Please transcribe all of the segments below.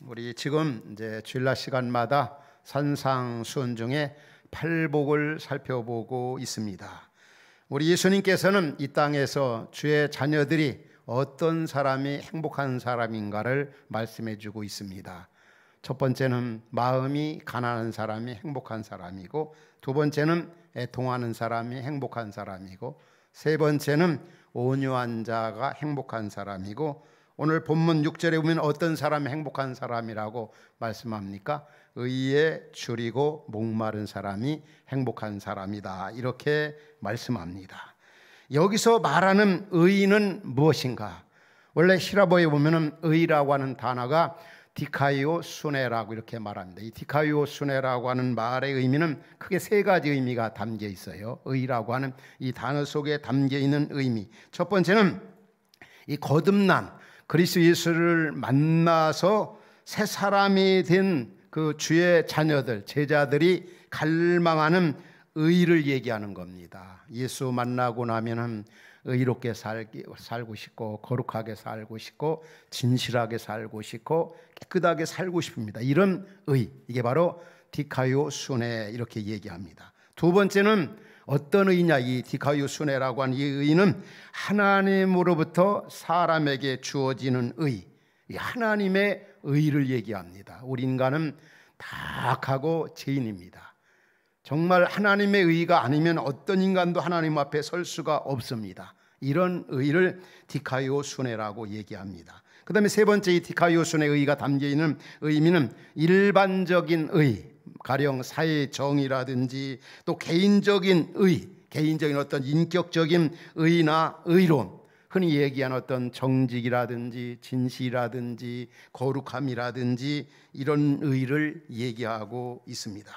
우리 지금 이제 주일날 시간마다 산상수훈 중에 팔복을 살펴보고 있습니다. 우리 예수님께서는 이 땅에서 주의 자녀들이 어떤 사람이 행복한 사람인가를 말씀해 주고 있습니다. 첫 번째는 마음이 가난한 사람이 행복한 사람이고, 두 번째는 애통하는 사람이 행복한 사람이고, 세 번째는 온유한 자가 행복한 사람이고, 오늘 본문 6절에 보면 어떤 사람이 행복한 사람이라고 말씀합니까? 의에 줄이고 목마른 사람이 행복한 사람이다, 이렇게 말씀합니다. 여기서 말하는 의는 무엇인가? 원래 히라보에 보면은 의라고 하는 단어가 디카이오 수네라고 이렇게 말합니다. 이 디카이오 수네라고 하는 말의 의미는 크게 세 가지 의미가 담겨 있어요. 의라고 하는 이 단어 속에 담겨 있는 의미, 첫 번째는 이 거듭난 그리스도 예수를 만나서 새 사람이 된 그 주의 자녀들, 제자들이 갈망하는 의를 얘기하는 겁니다. 예수 만나고 나면은 의롭게 살고 싶고, 거룩하게 살고 싶고, 진실하게 살고 싶고, 깨끗하게 살고 싶습니다. 이런 의, 이게 바로 디카요 수네, 이렇게 얘기합니다. 두 번째는 어떤 의냐? 이 디카요 수네라고 하는 이 의는 하나님으로부터 사람에게 주어지는 의, 이 하나님의 의를 얘기합니다. 우리 인간은 다 악하고 죄인입니다. 정말 하나님의 의가 아니면 어떤 인간도 하나님 앞에 설 수가 없습니다. 이런 의를 디카요 수네라고 얘기합니다. 그 다음에 세 번째, 이 디카요 수네 의가 담겨 있는 의미는 일반적인 의, 가령 사회 정의라든지 또 개인적인 의, 개인적인 어떤 인격적인 의나 의론, 흔히 얘기하는 어떤 정직이라든지 진실이라든지 거룩함이라든지 이런 의를 얘기하고 있습니다.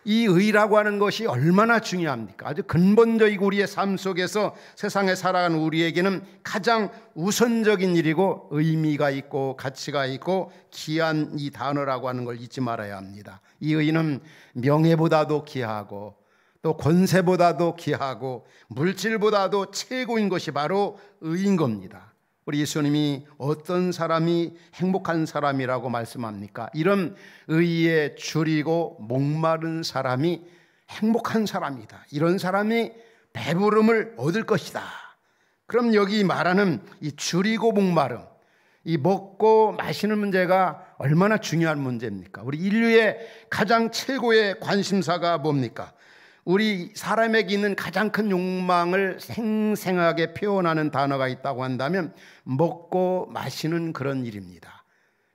이 의라고 하는 것이 얼마나 중요합니까? 아주 근본적이고 우리의 삶 속에서 세상에 살아가는 우리에게는 가장 우선적인 일이고, 의미가 있고 가치가 있고 귀한 이 단어라고 하는 걸 잊지 말아야 합니다. 이 의는 명예보다도 귀하고, 또 권세보다도 귀하고, 물질보다도 최고인 것이 바로 의인 겁니다. 우리 예수님이 어떤 사람이 행복한 사람이라고 말씀합니까? 이런 의에 줄이고 목마른 사람이 행복한 사람이다. 이런 사람이 배부름을 얻을 것이다. 그럼 여기 말하는 이 줄이고 목마름, 이 먹고 마시는 문제가 얼마나 중요한 문제입니까? 우리 인류의 가장 최고의 관심사가 뭡니까? 우리 사람에게 있는 가장 큰 욕망을 생생하게 표현하는 단어가 있다고 한다면 먹고 마시는 그런 일입니다.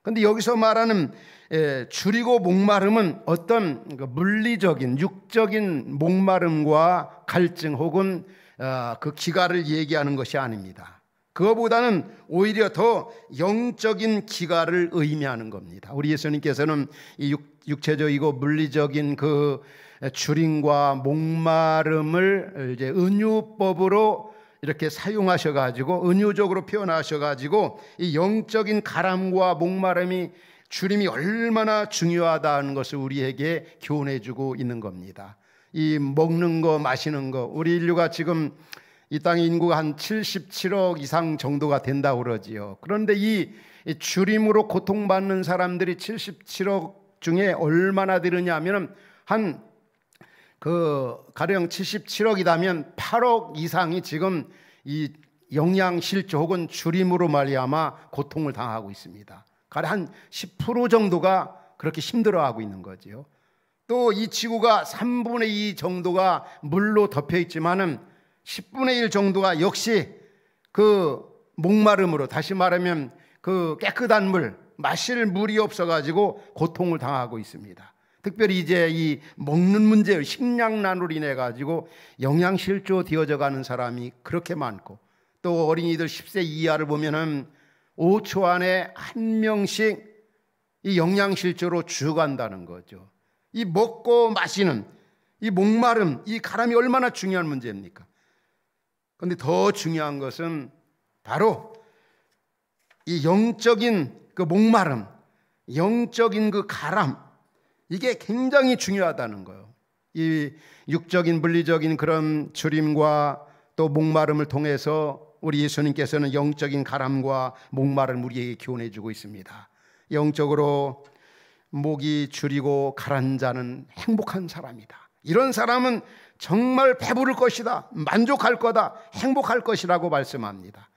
그런데 여기서 말하는 줄이고 목마름은 어떤 물리적인 육적인 목마름과 갈증 혹은 그 기갈을 얘기하는 것이 아닙니다. 그거보다는 오히려 더 영적인 기갈을 의미하는 겁니다. 우리 예수님께서는 이 육체적이고 물리적인 그 줄임과 목마름을 이제 은유법으로 이렇게 사용하셔가지고, 은유적으로 표현하셔가지고, 이 영적인 가람과 목마름이, 줄임이 얼마나 중요하다는 것을 우리에게 교훈해주고 있는 겁니다. 이 먹는 거 마시는 거, 우리 인류가 지금 이 땅의 인구가 한 77억 이상 정도가 된다고 그러지요. 그런데 이 줄임으로 고통받는 사람들이 77억 중에 얼마나 되느냐 하면 가령 77억이라면 8억 이상이 지금 이 영양실조 혹은 줄임으로 말미암아 고통을 당하고 있습니다. 가령 한 10% 정도가 그렇게 힘들어하고 있는 거죠. 또 이 지구가 3분의 2 정도가 물로 덮여 있지만은 10분의 1 정도가 역시 그 목마름으로, 다시 말하면 그 깨끗한 물, 마실 물이 없어가지고 고통을 당하고 있습니다. 특별히 이제 이 먹는 문제, 식량난으로 인해 가지고 영양실조 되어져 가는 사람이 그렇게 많고, 또 어린이들 10세 이하를 보면은 5초 안에 한 명씩 이 영양실조로 죽어간다는 거죠. 이 먹고 마시는 이 목마름, 이 가람이 얼마나 중요한 문제입니까? 그런데 더 중요한 것은 바로 이 영적인 그 목마름, 영적인 그 가람, 이게 굉장히 중요하다는 거예요. 이 육적인 물리적인 그런 줄임과 또 목마름을 통해서 우리 예수님께서는 영적인 가람과 목마름을 우리에게 교훈해 주고 있습니다. 영적으로 목이 줄이고 가라앉는 행복한 사람이다. 이런 사람은 정말 배부를 것이다, 만족할 거다, 행복할 것이라고 말씀합니다.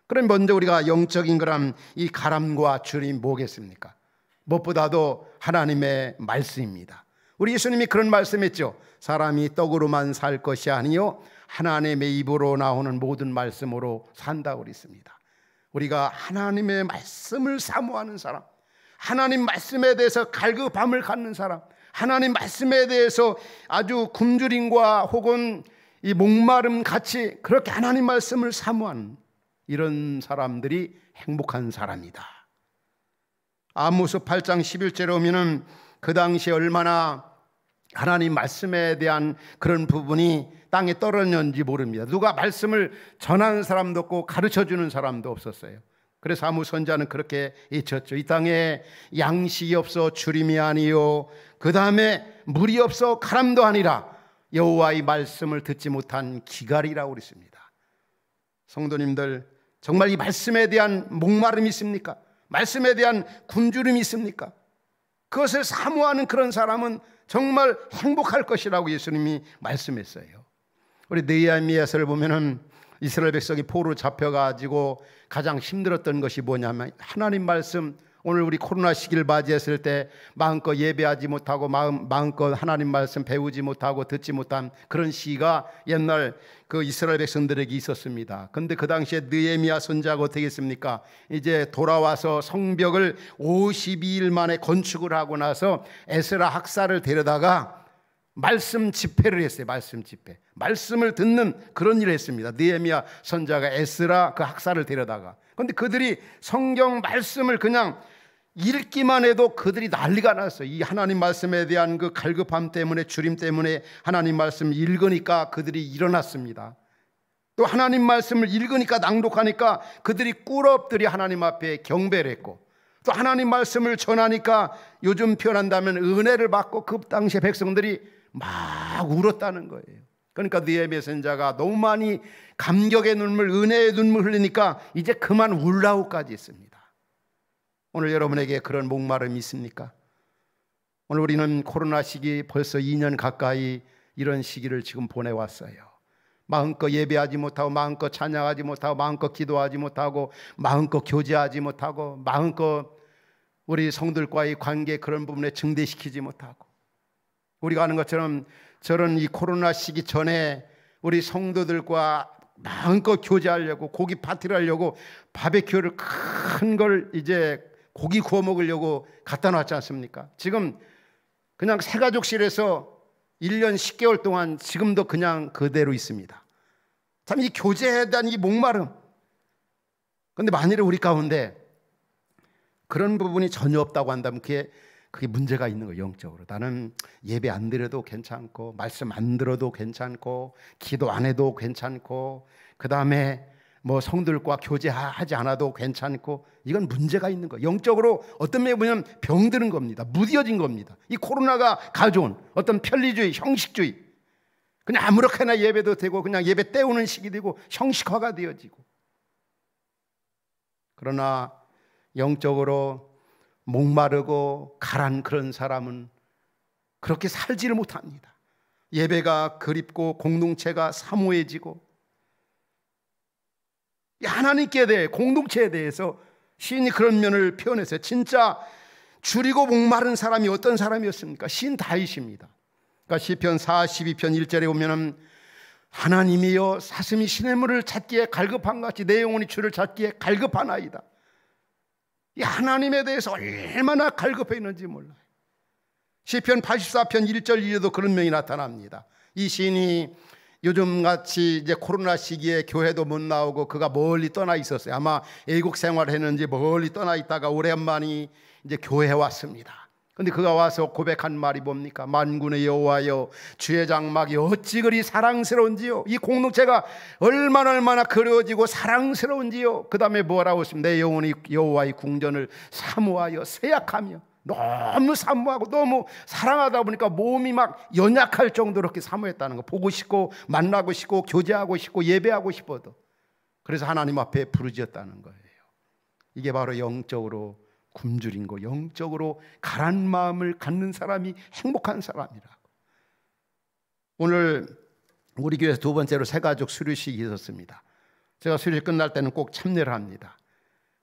그럼 먼저 우리가 영적인 거란 이 가람과 줄임이 뭐겠습니까? 무엇보다도 하나님의 말씀입니다. 우리 예수님이 그런 말씀했죠. 사람이 떡으로만 살 것이 아니요 하나님의 입으로 나오는 모든 말씀으로 산다고 그랬습니다. 우리가 하나님의 말씀을 사모하는 사람, 하나님 말씀에 대해서 갈급함을 갖는 사람, 하나님 말씀에 대해서 아주 굶주림과 혹은 이 목마름 같이 그렇게 하나님 말씀을 사모하는 이런 사람들이 행복한 사람이다. 아모스 8장 11절에 오면은 그 당시에 얼마나 하나님 말씀에 대한 그런 부분이 땅에 떨어졌는지 모릅니다. 누가 말씀을 전하는 사람도 없고 가르쳐주는 사람도 없었어요. 그래서 아모스 선지자는 그렇게 외쳤죠. 이 땅에 양식이 없어 주림이 아니요 그 다음에 물이 없어 가람도 아니라 여호와의 말씀을 듣지 못한 기갈이라고 그랬습니다. 성도님들, 정말 이 말씀에 대한 목마름이 있습니까? 말씀에 대한 굶주림이 있습니까? 그것을 사모하는 그런 사람은 정말 행복할 것이라고 예수님이 말씀했어요. 우리 느헤미야서를 보면은 이스라엘 백성이 포로로 잡혀가지고 가장 힘들었던 것이 뭐냐면 하나님 말씀, 오늘 우리 코로나 시기를 맞이했을 때 마음껏 예배하지 못하고 마음껏 하나님 말씀 배우지 못하고 듣지 못한 그런 시기가 옛날 그 이스라엘 백성들에게 있었습니다. 그런데 그 당시에 느헤미야 선지자가 어떻게 했습니까? 이제 돌아와서 성벽을 52일 만에 건축을 하고 나서 에스라 학사를 데려다가 말씀 집회를 했어요. 말씀 집회, 말씀을 듣는 그런 일을 했습니다. 느헤미야 선지자가 에스라 그 학사를 데려다가. 그런데 그들이 성경 말씀을 그냥 읽기만 해도 그들이 난리가 났어요. 이 하나님 말씀에 대한 그 갈급함 때문에, 주림 때문에 하나님 말씀 읽으니까 그들이 일어났습니다. 또 하나님 말씀을 읽으니까, 낭독하니까 그들이 꿇어엎드려 하나님 앞에 경배를 했고, 또 하나님 말씀을 전하니까 요즘 표현한다면 은혜를 받고 그 당시에 백성들이 막 울었다는 거예요. 그러니까 느헤미야 선지자가 너무 많이 감격의 눈물, 은혜의 눈물 흘리니까 이제 그만 울라고까지 했습니다. 오늘 여러분에게 그런 목마름이 있습니까? 오늘 우리는 코로나 시기 벌써 2년 가까이 이런 시기를 지금 보내왔어요. 마음껏 예배하지 못하고, 마음껏 찬양하지 못하고, 마음껏 기도하지 못하고, 마음껏 교제하지 못하고, 마음껏 우리 성들과의 관계 그런 부분에 증대시키지 못하고, 우리가 아는 것처럼 저런 이 코로나 시기 전에 우리 성도들과 마음껏 교제하려고, 고기 파티를 하려고 바베큐를 큰 걸 이제 고기 구워 먹으려고 갖다 놨지 않습니까? 지금 그냥 새가족실에서 1년 10개월 동안 지금도 그냥 그대로 있습니다. 참 이 교제에 대한 이 목마름. 그런데 만일에 우리 가운데 그런 부분이 전혀 없다고 한다면 그게 문제가 있는 거예요. 영적으로. 나는 예배 안 드려도 괜찮고, 말씀 안 들어도 괜찮고, 기도 안 해도 괜찮고, 그 다음에 뭐 성들과 교제하지 않아도 괜찮고, 이건 문제가 있는 거예요. 영적으로 어떤 면에 보면 병드는 겁니다. 무뎌진 겁니다. 이 코로나가 가져온 어떤 편리주의, 형식주의, 그냥 아무렇게나 예배도 되고 그냥 예배 때우는 식이 되고 형식화가 되어지고. 그러나 영적으로 목마르고 가란 그런 사람은 그렇게 살지를 못합니다. 예배가 그립고 공동체가 사모해지고, 하나님께 대해, 공동체에 대해서 시인이 그런 면을 표현했어요. 진짜 줄이고 목마른 사람이 어떤 사람이었습니까? 시인 다윗입니다. 그러니까 시편 42편 1절에 보면은 하나님이여 사슴이 시냇물을 찾기에 갈급한 같이 내 영혼이 주를 찾기에 갈급하나이다. 이 하나님에 대해서 얼마나 갈급해 있는지 몰라요. 시편 84편 1절 2절도 그런 면이 나타납니다. 이 시인이 요즘같이 이제 코로나 시기에 교회도 못 나오고 그가 멀리 떠나 있었어요. 아마 애국 생활을 했는지 멀리 떠나 있다가 오랜만에 이제 교회에 왔습니다. 근데 그가 와서 고백한 말이 뭡니까? 만군의 여호와여 주의 장막이 어찌 그리 사랑스러운지요. 이 공동체가 얼마나 그려지고 사랑스러운지요. 그 다음에 뭐라고 했습니까? 내 영혼이 여호와의 궁전을 사모하여 세약하며, 너무 사모하고 너무 사랑하다 보니까 몸이 막 연약할 정도로 그렇게 사모했다는 거. 보고 싶고 만나고 싶고 교제하고 싶고 예배하고 싶어도. 그래서 하나님 앞에 부르짖었다는 거예요. 이게 바로 영적으로 굶주린 거, 영적으로 가란 마음을 갖는 사람이 행복한 사람이라고. 오늘 우리 교회에서 두 번째로 새가족 수료식이 있었습니다. 제가 수료식 끝날 때는 꼭 참여를 합니다.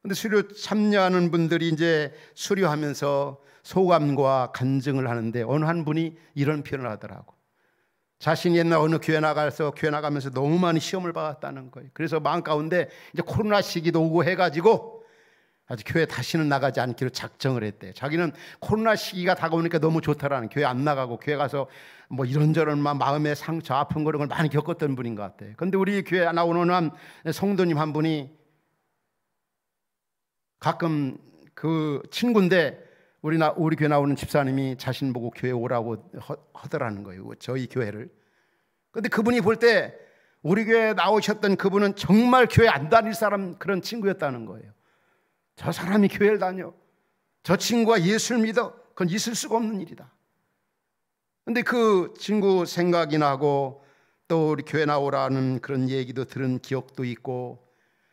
근데 수료 참여하는 분들이 이제 수료하면서 소감과 간증을 하는데 어느 한 분이 이런 표현을 하더라고. 자신이 옛날 어느 교회 나가면서 너무 많이 시험을 받았다는 거예요. 그래서 마음 가운데 이제 코로나 시기도 오고 해가지고 아주 교회 다시는 나가지 않기로 작정을 했대. 자기는 코로나 시기가 다가오니까 너무 좋다라는, 교회 안 나가고 교회 가서 뭐 이런저런 마음의 상처, 아픈 그런 걸 많이 겪었던 분인 것 같아요. 그런데 우리 교회 나오는 한 성도님 한 분이 가끔 그 친구인데 우리 교회 나오는 집사님이 자신 보고 교회 오라고 하더라는 거예요, 저희 교회를. 그런데 그분이 볼 때 우리 교회에 나오셨던 그분은 정말 교회 안 다닐 사람, 그런 친구였다는 거예요. 저 사람이 교회를 다녀, 저 친구가 예수를 믿어, 그건 있을 수가 없는 일이다. 그런데 그 친구 생각이 나고 또 우리 교회 나오라는 그런 얘기도 들은 기억도 있고,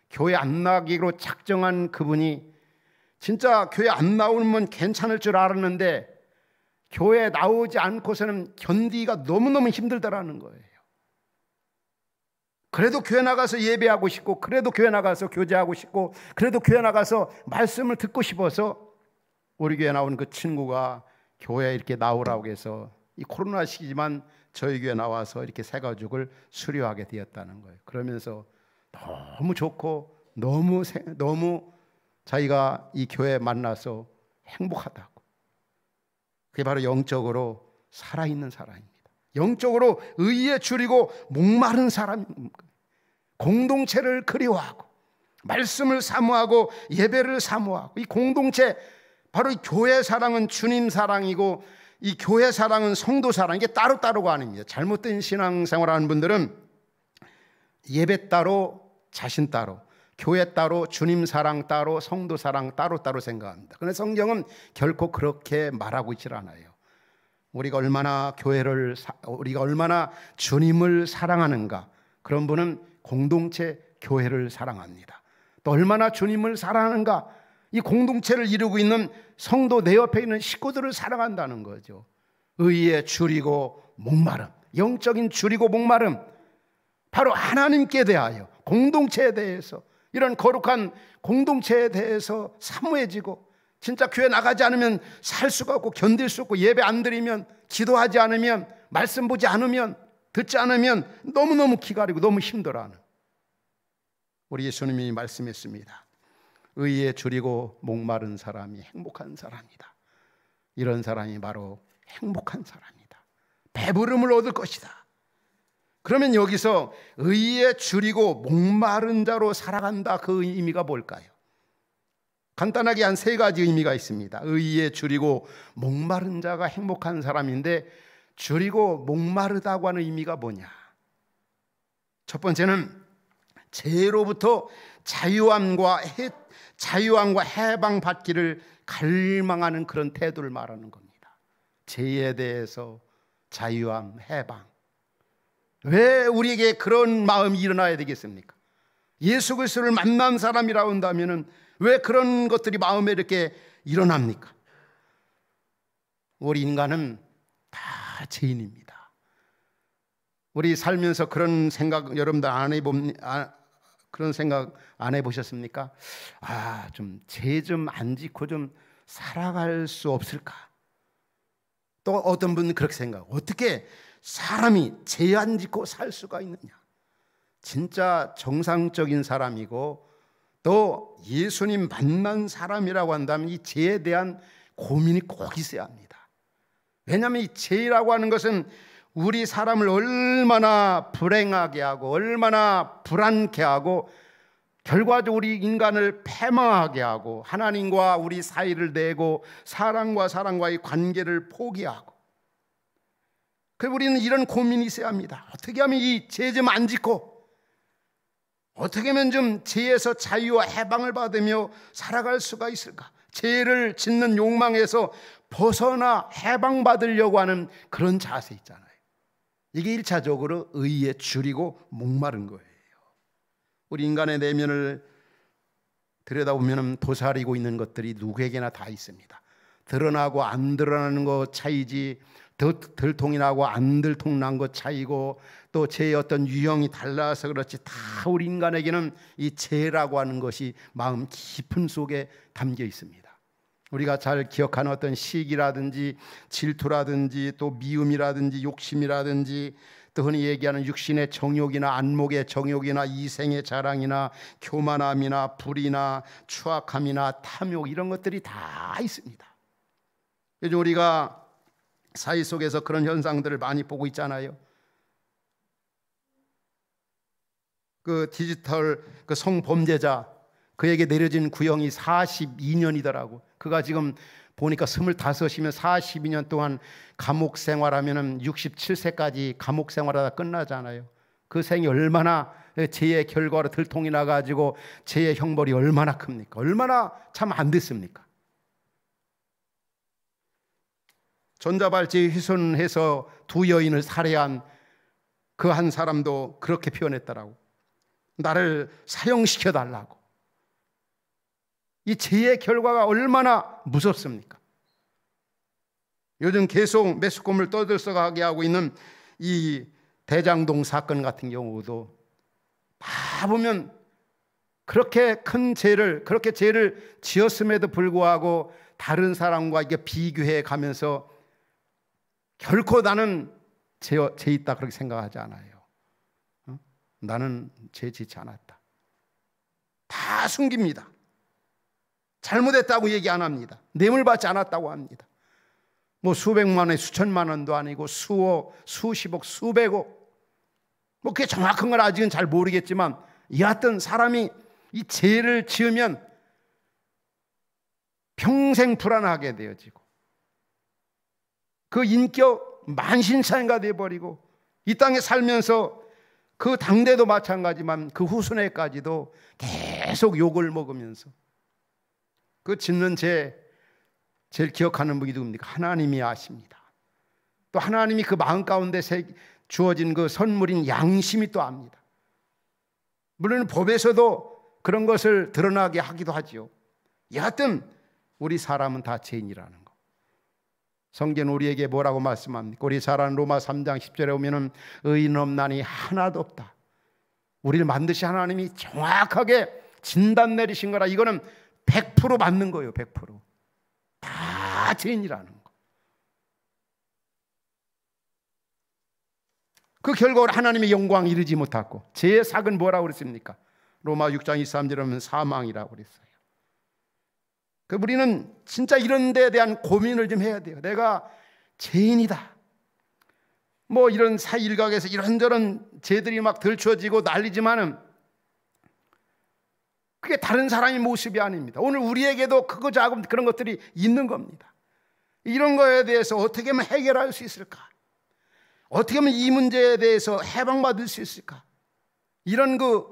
교회 안 나기로 작정한 그분이 진짜 교회 안 나오면 괜찮을 줄 알았는데 교회 나오지 않고서는 견디기가 너무너무 힘들다라는 거예요. 그래도 교회 나가서 예배하고 싶고, 그래도 교회 나가서 교제하고 싶고, 그래도 교회 나가서 말씀을 듣고 싶어서 우리 교회 나온 그 친구가 교회에 이렇게 나오라고 해서 이 코로나 시기지만 저희 교회 나와서 이렇게 새가족을 수료하게 되었다는 거예요. 그러면서 너무 좋고 너무 자기가 이 교회에 만나서 행복하다고. 그게 바로 영적으로 살아있는 사람입니다. 영적으로 의에 줄이고 목마른 사람입니다. 공동체를 그리워하고 말씀을 사모하고 예배를 사모하고, 이 공동체, 바로 이 교회 사랑은 주님 사랑이고 이 교회 사랑은 성도 사랑, 이게 따로따로가 아닙니다. 잘못된 신앙생활하는 분들은 예배 따로, 자신 따로, 교회 따로, 주님 사랑 따로, 성도 사랑 따로따로 생각합니다. 그런데 성경은 결코 그렇게 말하고 있질 않아요. 우리가 얼마나 우리가 얼마나 주님을 사랑하는가, 그런 분은 공동체 교회를 사랑합니다. 또 얼마나 주님을 사랑하는가, 이 공동체를 이루고 있는 성도, 내 옆에 있는 식구들을 사랑한다는 거죠. 의에 줄이고 목마름, 영적인 줄이고 목마름, 바로 하나님께 대하여, 공동체에 대해서, 이런 거룩한 공동체에 대해서 사모해지고, 진짜 교회 나가지 않으면 살 수가 없고 견딜 수 없고, 예배 안 드리면, 기도하지 않으면, 말씀 보지 않으면, 듣지 않으면 너무너무 기가리고 너무 힘들어하는, 우리 예수님이 말씀했습니다. 의에 줄이고 목마른 사람이 행복한 사람이다. 이런 사람이 바로 행복한 사람이다. 배부름을 얻을 것이다. 그러면 여기서 의에 줄이고 목마른 자로 살아간다, 그 의미가 뭘까요? 간단하게 한 세 가지 의미가 있습니다. 의에 줄이고 목마른 자가 행복한 사람인데, 줄이고 목마르다고 하는 의미가 뭐냐? 첫 번째는 죄로부터 자유함과 해방받기를 갈망하는 그런 태도를 말하는 겁니다. 죄에 대해서 자유함, 해방. 왜 우리에게 그런 마음이 일어나야 되겠습니까? 예수 그리스도를 만난 사람이라고 한다면 왜 그런 것들이 마음에 이렇게 일어납니까? 우리 인간은 다 죄인입니다. 우리 살면서 그런 생각 여러분들 그런 생각 안 해보셨습니까? 좀 죄 좀 안 짓고 좀 살아갈 수 없을까? 또 어떤 분은 그렇게 생각, 어떻게 사람이 죄 안 짓고 살 수가 있느냐? 진짜 정상적인 사람이고 또 예수님 만난 사람이라고 한다면 이 죄에 대한 고민이 꼭 있어야 합니다. 왜냐하면 이 죄라고 하는 것은 우리 사람을 얼마나 불행하게 하고 얼마나 불안케 하고 결과적으로 우리 인간을 패망하게 하고 하나님과 우리 사이를 내고 사람과 사람과의 관계를 포기하고, 그래서 우리는 이런 고민이 있어야 합니다. 어떻게 하면 이 죄 좀 안 짓고 어떻게 하면 좀 죄에서 자유와 해방을 받으며 살아갈 수가 있을까? 죄를 짓는 욕망에서 벗어나 해방받으려고 하는 그런 자세 있잖아요. 이게 1차적으로 의에 줄이고 목마른 거예요. 우리 인간의 내면을 들여다보면 도사리고 있는 것들이 누구에게나 다 있습니다. 드러나고 안 드러나는 것 차이지, 들통이 나고 안 들통난 것 차이고, 또 죄의 어떤 유형이 달라서 그렇지 다 우리 인간에게는 이 죄라고 하는 것이 마음 깊은 속에 담겨 있습니다. 우리가 잘 기억하는 어떤 시기라든지 질투라든지 또 미움이라든지 욕심이라든지 또 흔히 얘기하는 육신의 정욕이나 안목의 정욕이나 이생의 자랑이나 교만함이나 불이나 추악함이나 탐욕, 이런 것들이 다 있습니다. 요즘 우리가 사회 속에서 그런 현상들을 많이 보고 있잖아요. 그 디지털 그 성범죄자, 그에게 내려진 구형이 42년이더라고. 그가 지금 보니까 25이면 42년 동안 감옥 생활하면 67세까지 감옥 생활하다 끝나잖아요. 그 생이 얼마나 죄의 결과로 들통이 나가지고 죄의 형벌이 얼마나 큽니까? 얼마나 참 안 됐습니까? 전자발찌 훼손해서 2 여인을 살해한 그 한 사람도 그렇게 표현했더라고. 나를 사형시켜 달라고. 이 죄의 결과가 얼마나 무섭습니까? 요즘 계속 매스컴을 떠들썩하게 하고 있는 이 대장동 사건 같은 경우도 다 보면 그렇게 큰 죄를, 그렇게 죄를 지었음에도 불구하고 다른 사람과 이게 비교해 가면서 결코 나는 죄 있다 그렇게 생각하지 않아요. 나는 죄 짓지 않았다. 다 숨깁니다. 잘못했다고 얘기 안 합니다. 뇌물 받지 않았다고 합니다. 뭐 수백만 원, 수천만 원도 아니고 수억, 수십억, 수백억, 뭐 그게 정확한 건 아직은 잘 모르겠지만 여하튼 사람이 이 죄를 지으면 평생 불안하게 되어지고 그 인격 만신창이가 되어버리고 이 땅에 살면서 그 당대도 마찬가지지만 그 후순회까지도 계속 욕을 먹으면서 그 짓는 죄 제일 기억하는 분이 누굽니까? 하나님이 아십니다. 또 하나님이 그 마음 가운데 주어진 그 선물인 양심이 또 압니다. 물론 법에서도 그런 것을 드러나게 하기도 하지요. 여하튼 우리 사람은 다 죄인이라는 거. 성경은 우리에게 뭐라고 말씀합니까? 우리 잘 아는 로마 3장 10절에 보면은 의인 없나니 하나도 없다. 우리를 만드신 하나님이 정확하게 진단 내리신 거라. 이거는 100% 맞는 거예요. 100%. 다 죄인이라는 거. 그 결과로 하나님의 영광 이르지 못하고 죄의 삭은 뭐라고 그랬습니까? 로마 6장 23절에 보면 사망이라고 그랬어요. 우리는 진짜 이런 데에 대한 고민을 좀 해야 돼요. 내가 죄인이다. 뭐 이런 사회 일각에서 이런저런 죄들이 막 들춰지고 난리지만은 그게 다른 사람의 모습이 아닙니다. 오늘 우리에게도 크고 작은 그런 것들이 있는 겁니다. 이런 거에 대해서 어떻게 하면 해결할 수 있을까? 어떻게 하면 이 문제에 대해서 해방받을 수 있을까? 이런 그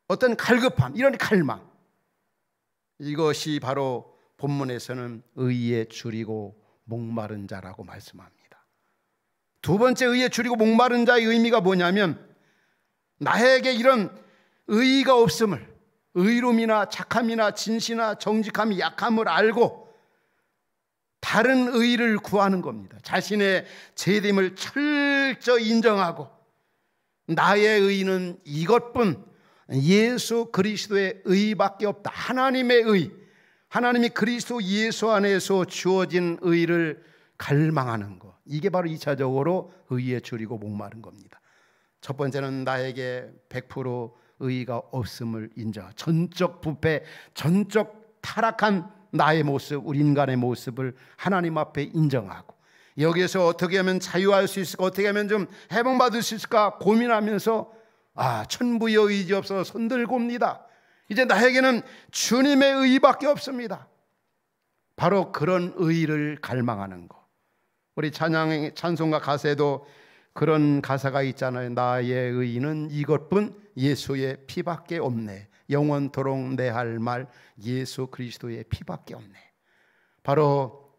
어떤 갈급함, 이런 갈망, 이것이 바로 본문에서는 의에 줄이고 목마른 자라고 말씀합니다. 두 번째 의에 줄이고 목마른 자의 의미가 뭐냐면 나에게 이런 의의가 없음을, 의로움이나 착함이나 진실이나 정직함이 약함을 알고 다른 의를 구하는 겁니다. 자신의 죄됨을 철저히 인정하고 나의 의는 이것뿐, 예수 그리스도의 의밖에 없다. 하나님의 의, 하나님이 그리스도 예수 안에서 주어진 의를 갈망하는 것, 이게 바로 2차적으로 의에 줄이고 목마른 겁니다. 첫 번째는 나에게 100% 의의가 없음을 인정, 전적 부패, 전적 타락한 나의 모습, 우리 인간의 모습을 하나님 앞에 인정하고 여기에서 어떻게 하면 자유할 수 있을까, 어떻게 하면 좀 해방받을 수 있을까 고민하면서 천부의 의지 없어서 손들고 옵니다. 이제 나에게는 주님의 의밖에 없습니다. 바로 그런 의를 갈망하는 것. 우리 찬송가 가사에도 그런 가사가 있잖아요. 나의 의는 이것뿐 예수의 피밖에 없네. 영원토록 내 할 말 예수 그리스도의 피밖에 없네. 바로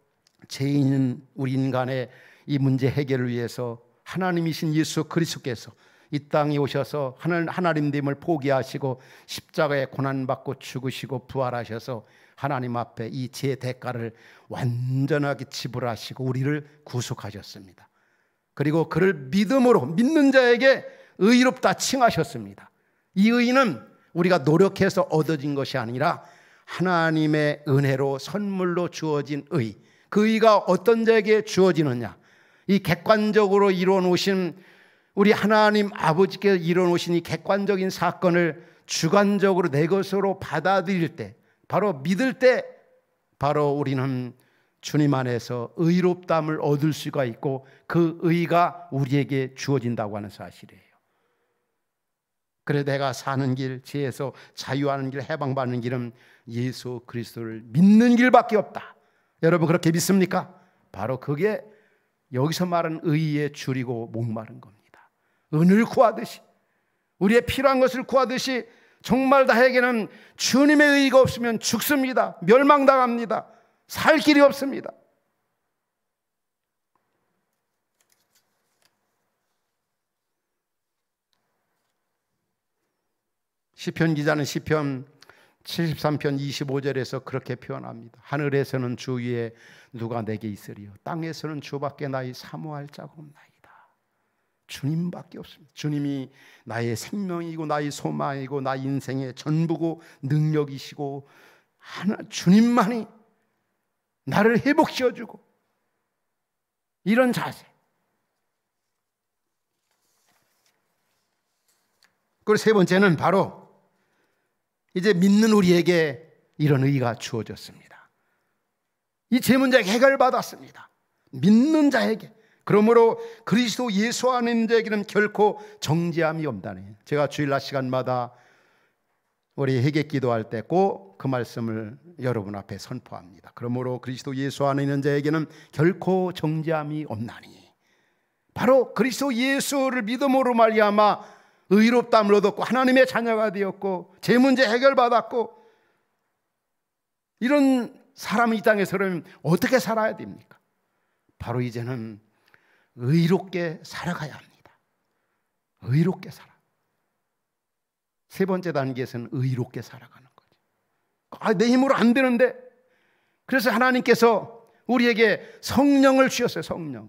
죄인은 우리 인간의 이 문제 해결을 위해서 하나님이신 예수 그리스도께서 이 땅에 오셔서 하나님됨을 포기하시고 십자가에 고난받고 죽으시고 부활하셔서 하나님 앞에 이 제 대가를 완전하게 지불하시고 우리를 구속하셨습니다. 그리고 그를 믿음으로 믿는 자에게 의롭다 칭하셨습니다. 이 의는 우리가 노력해서 얻어진 것이 아니라 하나님의 은혜로 선물로 주어진 의. 그 의가 어떤 자에게 주어지느냐? 이 객관적으로 이루어 놓으신 우리 하나님 아버지께서 이루어 놓으신 이 객관적인 사건을 주관적으로 내 것으로 받아들일 때, 바로 믿을 때, 바로 우리는 주님 안에서 의롭다함을 얻을 수가 있고 그 의가 우리에게 주어진다고 하는 사실이에요. 그래서 내가 사는 길, 죄에서 자유하는 길, 해방받는 길은 예수 그리스도를 믿는 길밖에 없다. 여러분 그렇게 믿습니까? 바로 그게 여기서 말하는 의에 줄이고 목마른 겁니다. 은을 구하듯이, 우리의 필요한 것을 구하듯이 정말 나에게는 주님의 의가 없으면 죽습니다. 멸망당합니다. 살 길이 없습니다. 시편 기자는 시편 73편 25절에서 그렇게 표현합니다. 하늘에서는 주 위에 누가 내게 있으리요, 땅에서는 주밖에 나의 사모할 자가 없나이다. 주님밖에 없습니다. 주님이 나의 생명이고 나의 소망이고 나의 인생의 전부고 능력이시고 주님만이 나를 회복시켜주고, 이런 자세. 그리고 세 번째는 바로 이제 믿는 우리에게 이런 의가 주어졌습니다. 이 제 문제가 해결받았습니다. 믿는 자에게. 그러므로 그리스도 예수 안에 있는 자에게는 결코 정죄함이 없다네. 제가 주일날 시간마다 우리 회개 기도할 때 꼭 그 말씀을 여러분 앞에 선포합니다. 그러므로 그리스도 예수 안에 있는 자에게는 결코 정죄함이 없나니, 바로 그리스도 예수를 믿음으로 말미암아 의롭다함을 얻었고 하나님의 자녀가 되었고 제 문제 해결받았고, 이런 사람이 이 땅에서는 어떻게 살아야 됩니까? 바로 이제는 의롭게 살아가야 합니다. 의롭게 살아. 세 번째 단계에서는 의롭게 살아가는 거죠. 내 힘으로 안 되는데, 그래서 하나님께서 우리에게 성령을 주셨어요. 성령을.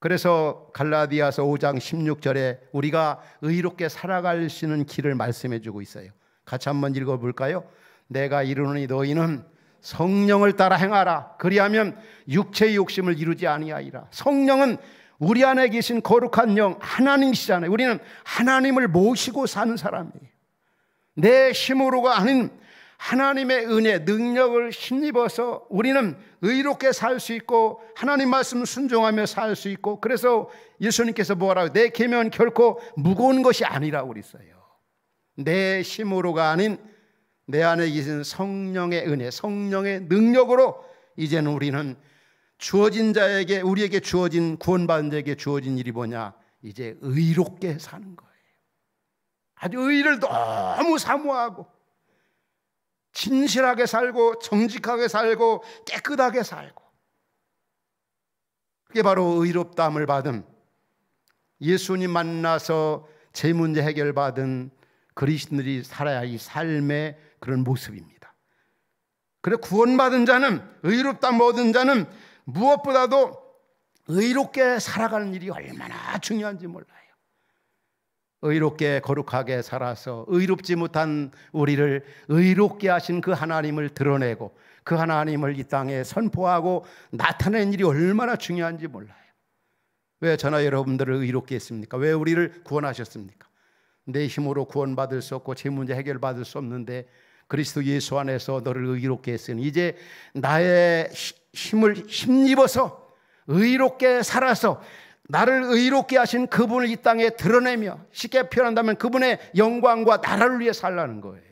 그래서 갈라디아서 5장 16절에 우리가 의롭게 살아갈 수 있는 길을 말씀해 주고 있어요. 같이 한번 읽어볼까요? 내가 이르노니 너희는 성령을 따라 행하라. 그리하면 육체의 욕심을 이루지 아니하리라. 성령은 우리 안에 계신 거룩한 영, 하나님이시잖아요. 우리는 하나님을 모시고 사는 사람이에요. 내 힘으로가 아닌 하나님의 은혜, 능력을 힘입어서 우리는 의롭게 살 수 있고 하나님 말씀을 순종하며 살 수 있고, 그래서 예수님께서 뭐라고, 내 계명은 결코 무거운 것이 아니라고 그랬어요. 내 힘으로가 아닌 내 안에 계신 성령의 은혜, 성령의 능력으로 이제는 우리는 주어진 자에게, 우리에게 주어진, 구원받은 자에게 주어진 일이 뭐냐? 이제 의롭게 사는 거예요. 아주 의를 너무 사모하고 진실하게 살고 정직하게 살고 깨끗하게 살고, 그게 바로 의롭다함을 받은, 예수님 만나서 제 문제 해결받은 그리스도인들이 살아야 할 이 삶의 그런 모습입니다. 그래 구원받은 자는, 의롭다함을 얻은 자는 무엇보다도 의롭게 살아가는 일이 얼마나 중요한지 몰라요. 의롭게 거룩하게 살아서 의롭지 못한 우리를 의롭게 하신 그 하나님을 드러내고 그 하나님을 이 땅에 선포하고 나타내는 일이 얼마나 중요한지 몰라요. 왜 저나 여러분들을 의롭게 했습니까? 왜 우리를 구원하셨습니까? 내 힘으로 구원받을 수 없고 제 문제 해결받을 수 없는데 그리스도 예수 안에서 너를 의롭게 했으니 이제 나의 힘을 힘입어서 의롭게 살아서 나를 의롭게 하신 그분을 이 땅에 드러내며, 쉽게 표현한다면 그분의 영광과 나라를 위해 살라는 거예요.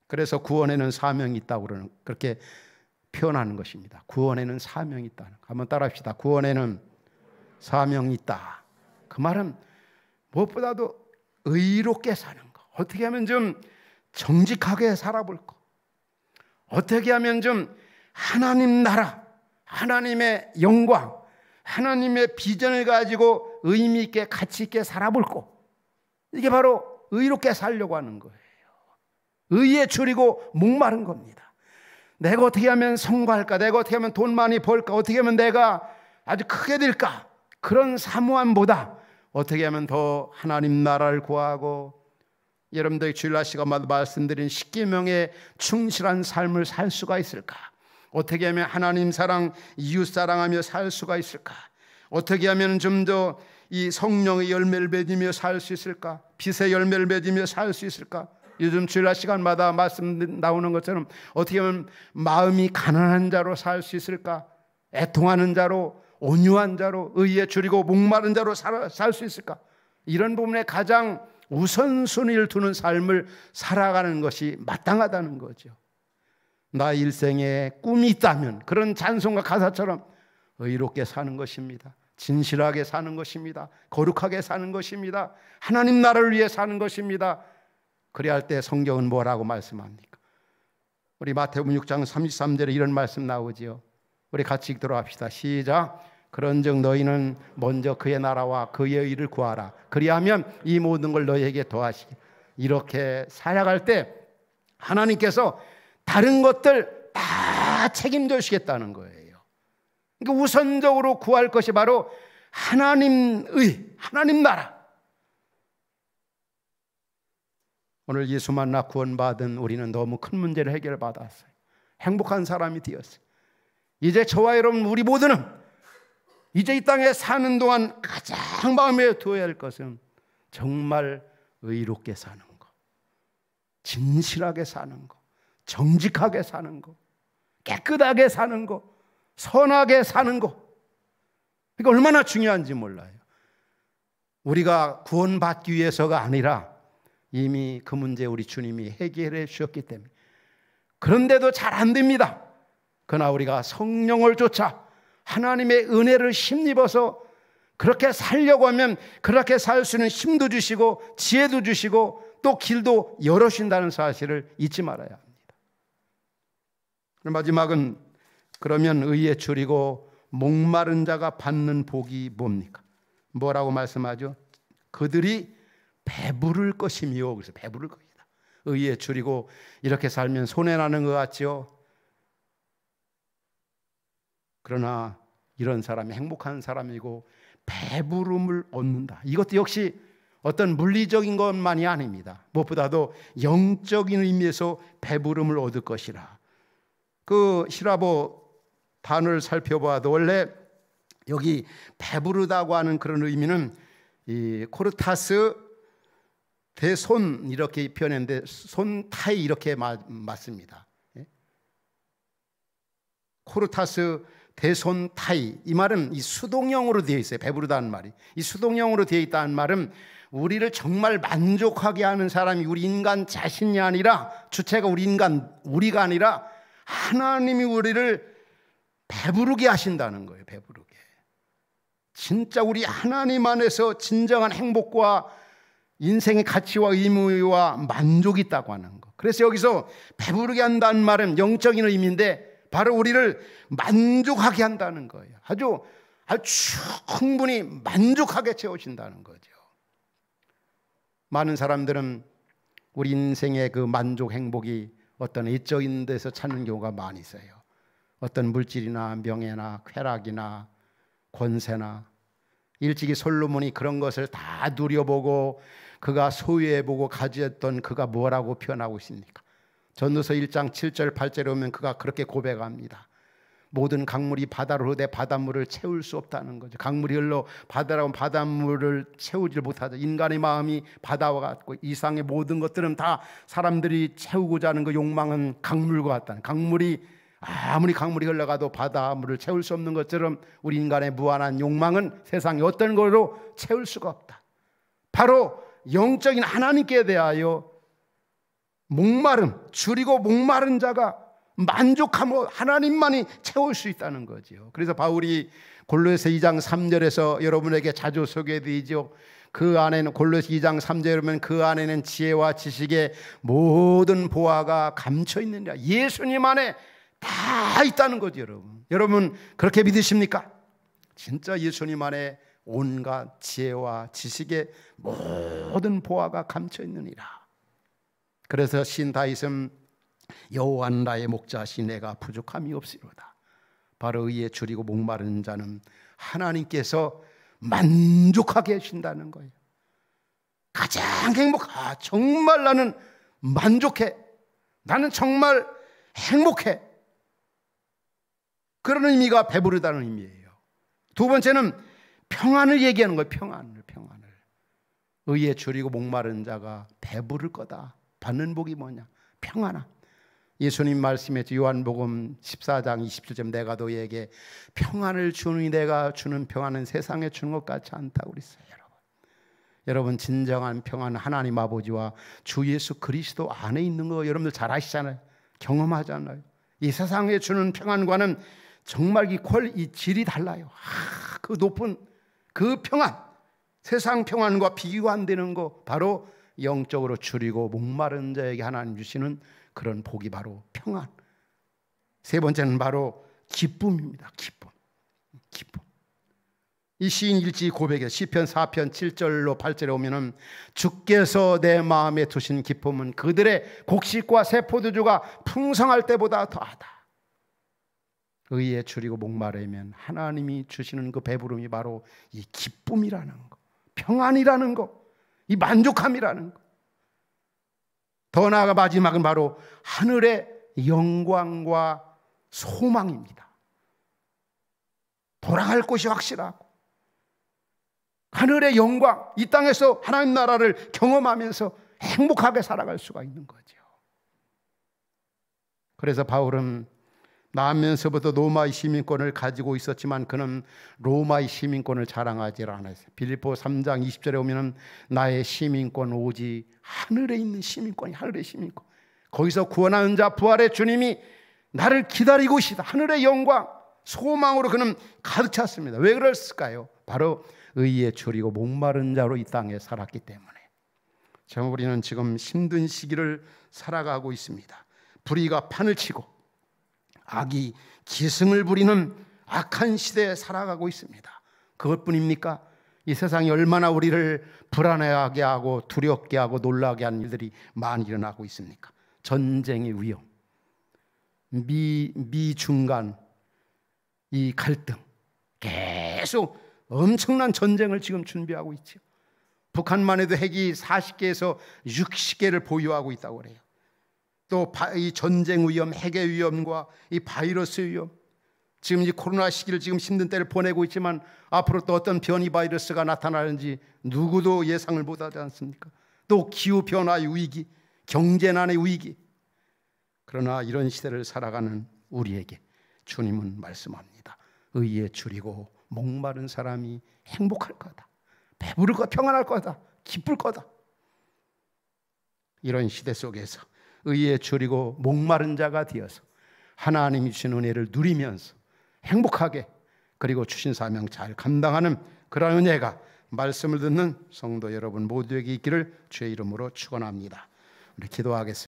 그래서 구원에는 사명이 있다고 그렇게 표현하는 것입니다. 구원에는 사명이 있다는 거. 한번 따라합시다. 구원에는 사명이 있다. 그 말은 무엇보다도 의롭게 사는 거. 어떻게 하면 좀 정직하게 살아볼 거. 어떻게 하면 좀 하나님 나라, 하나님의 영광, 하나님의 비전을 가지고 의미 있게 가치 있게 살아볼고, 이게 바로 의롭게 살려고 하는 거예요. 의에 줄이고 목마른 겁니다. 내가 어떻게 하면 성공할까? 내가 어떻게 하면 돈 많이 벌까? 어떻게 하면 내가 아주 크게 될까? 그런 사모함보다 어떻게 하면 더 하나님 나라를 구하고, 여러분들이 주일날 시간마다 말씀드린 십계명에 충실한 삶을 살 수가 있을까? 어떻게 하면 하나님 사랑, 이웃 사랑하며 살 수가 있을까? 어떻게 하면 좀 더 이 성령의 열매를 맺으며 살 수 있을까? 빛의 열매를 맺으며 살 수 있을까? 요즘 주일날 시간마다 말씀 나오는 것처럼 어떻게 하면 마음이 가난한 자로 살 수 있을까? 애통하는 자로, 온유한 자로, 의에 줄이고 목마른 자로 살 수 있을까? 이런 부분에 가장 우선순위를 두는 삶을 살아가는 것이 마땅하다는 거죠. 나 일생에 꿈이 있다면 그런 찬송가 가사처럼 의롭게 사는 것입니다. 진실하게 사는 것입니다. 거룩하게 사는 것입니다. 하나님 나라를 위해 사는 것입니다. 그래야 할 때 성경은 뭐라고 말씀합니까? 우리 마태복음 6장 33절에 이런 말씀 나오지요. 우리 같이 읽도록 합시다. 시작. 그런즉 너희는 먼저 그의 나라와 그의 의를 구하라. 그리하면 이 모든 걸 너희에게 더하시기. 이렇게 살아갈 때 하나님께서 다른 것들 다 책임져 주시겠다는 거예요. 그러니까 우선적으로 구할 것이 바로 하나님의, 하나님 나라. 오늘 예수 만나 구원받은 우리는 너무 큰 문제를 해결받았어요. 행복한 사람이 되었어요. 이제 저와 여러분 우리 모두는 이제 이 땅에 사는 동안 가장 마음에 두어야 할 것은 정말 의롭게 사는 것, 진실하게 사는 것, 정직하게 사는 것, 깨끗하게 사는 것, 선하게 사는 것. 이게 얼마나 중요한지 몰라요. 우리가 구원받기 위해서가 아니라 이미 그 문제 우리 주님이 해결해 주셨기 때문에. 그런데도 잘 안 됩니다. 그러나 우리가 성령을 쫓아 하나님의 은혜를 힘입어서 그렇게 살려고 하면 그렇게 살 수 있는 힘도 주시고 지혜도 주시고 또 길도 열어주신다는 사실을 잊지 말아야 합니다. 마지막은 그러면 의에 줄이고 목마른 자가 받는 복이 뭡니까? 뭐라고 말씀하죠? 그들이 배부를 것이며, 그래서 배부를 것이다. 의에 줄이고 이렇게 살면 손해나는 것 같죠? 그러나 이런 사람이 행복한 사람이고 배부름을 얻는다. 이것도 역시 어떤 물리적인 것만이 아닙니다. 무엇보다도 영적인 의미에서 배부름을 얻을 것이라. 그 히라보 단어를 살펴봐도 원래 여기 배부르다고 하는 그런 의미는 이 코르타스 대손 이렇게 표현했는데 손타이 이렇게 맞습니다. 코르타스 대손타이, 이 말은 이 수동형으로 되어 있어요. 배부르다는 말이. 이 수동형으로 되어 있다는 말은 우리를 정말 만족하게 하는 사람이 우리 인간 자신이 아니라, 주체가 우리가 아니라 하나님이 우리를 배부르게 하신다는 거예요. 배부르게. 진짜 우리 하나님 안에서 진정한 행복과 인생의 가치와 의무와 만족이 있다고 하는 거. 그래서 여기서 배부르게 한다는 말은 영적인 의미인데 바로 우리를 만족하게 한다는 거예요. 아주 충분히 만족하게 채우신다는 거죠. 많은 사람들은 우리 인생의 그 만족 행복이 어떤 이적인 데서 찾는 경우가 많이 있어요. 어떤 물질이나 명예나 쾌락이나 권세나. 일찍이 솔로몬이 그런 것을 다 누려보고 그가 소유해보고 가졌던 그가 뭐라고 표현하고 있습니까? 전도서 1장 7절 8절에 오면 그가 그렇게 고백합니다. 모든 강물이 바다로 흐르되 바닷물을 채울 수 없다는 거죠. 강물이 흘러 바다라고 바닷물을 채우지 못하죠. 인간의 마음이 바다와 같고 이상의 모든 것들은 다 사람들이 채우고자 하는 그 욕망은 강물과 같다는, 강물이 아무리 강물이 흘러가도 바닷물을 채울 수 없는 것처럼 우리 인간의 무한한 욕망은 세상에 어떤 걸로 채울 수가 없다. 바로 영적인 하나님께 대하여 목마름, 줄이고 목마른 자가 만족하며 하나님만이 채울 수 있다는 거죠. 그래서 바울이 골로새 2장 3절에서 여러분에게 자주 소개해드리죠. 그 안에는, 골로새 2장 3절에 보면 그 안에는 지혜와 지식의 모든 보화가 감춰 있느니라. 예수님 안에 다 있다는 거죠. 여러분 그렇게 믿으십니까? 진짜 예수님 안에 온갖 지혜와 지식의 모든 보화가 감춰 있느니라. 그래서 신 다윗은 여호와는 나의 목자시 내가 부족함이 없으리로다. 바로 의에 줄이고 목마른 자는 하나님께서 만족하게 하신다는 거예요. 가장 정말 나는 만족해. 나는 정말 행복해. 그런 의미가 배부르다는 의미예요. 두 번째는 평안을 얘기하는 거예요. 평안을. 의에 줄이고 목마른 자가 배부를 거다. 받는 복이 뭐냐? 평안함. 예수님 말씀했죠. 요한복음 14장 27절 내가 너희에게 평안을 주니 내가 주는 평안은 세상에 주는 것 같지 않다고 그랬어요. 여러분 진정한 평안은 하나님 아버지와 주 예수 그리스도 안에 있는 거 여러분들 잘 아시잖아요. 경험하잖아요. 이 세상에 주는 평안과는 정말 이 질이 달라요. 그 높은 그 평안, 세상 평안과 비교가 안 되는 거 바로 영적으로 줄이고 목마른 자에게 하나님 주시는 그런 복이 바로 평안. 세 번째는 바로 기쁨입니다. 기쁨. 이 시인 일지 고백에 시편 4편 7절로 8절에 오면은 주께서 내 마음에 두신 기쁨은 그들의 곡식과 새 포도주가 풍성할 때보다 더하다. 의에 줄이고 목마르면 하나님이 주시는 그 배부름이 바로 이 기쁨이라는 거, 평안이라는 거, 이 만족함이라는 거. 더 나아가 마지막은 바로 하늘의 영광과 소망입니다. 돌아갈 곳이 확실하고 하늘의 영광, 이 땅에서 하나님 나라를 경험하면서 행복하게 살아갈 수가 있는 거죠. 그래서 바울은 나면서부터 로마의 시민권을 가지고 있었지만 그는 로마의 시민권을 자랑하지 않았어요. 빌립보 3장 20절에 오면 나의 시민권 오직 하늘에 있는 시민권이 하늘의 시민권. 거기서 구원하는 자 부활의 주님이 나를 기다리고 계시다. 하늘의 영광, 소망으로 그는 가득 찼습니다. 왜 그랬을까요? 바로 의에 줄이고 목마른 자로 이 땅에 살았기 때문에. 정말 우리는 지금 힘든 시기를 살아가고 있습니다. 불의가 판을 치고 악이 기승을 부리는 악한 시대에 살아가고 있습니다. 그것뿐입니까? 이 세상이 얼마나 우리를 불안해하게 하고 두렵게 하고 놀라게 하는 일들이 많이 일어나고 있습니까? 전쟁의 위험, 미중 간 이 갈등, 계속 엄청난 전쟁을 지금 준비하고 있죠. 북한만 해도 핵이 40개에서 60개를 보유하고 있다고 그래요. 또 이 전쟁 위험, 핵의 위험과 이 바이러스 위험, 지금 이 코로나 시기를 지금 힘든 때를 보내고 있지만 앞으로 또 어떤 변이 바이러스가 나타나는지 누구도 예상을 못하지 않습니까? 또 기후 변화의 위기, 경제난의 위기. 그러나 이런 시대를 살아가는 우리에게 주님은 말씀합니다. 의에 줄이고 목마른 사람이 행복할 거다. 배부를 거다. 평안할 거다. 기쁠 거다. 이런 시대 속에서 의에 줄이고 목마른 자가 되어서 하나님이 주신 은혜를 누리면서 행복하게 그리고 주신 사명 잘 감당하는 그런 은혜가 말씀을 듣는 성도 여러분 모두에게 있기를 주의 이름으로 축원합니다. 우리 기도하겠습니다.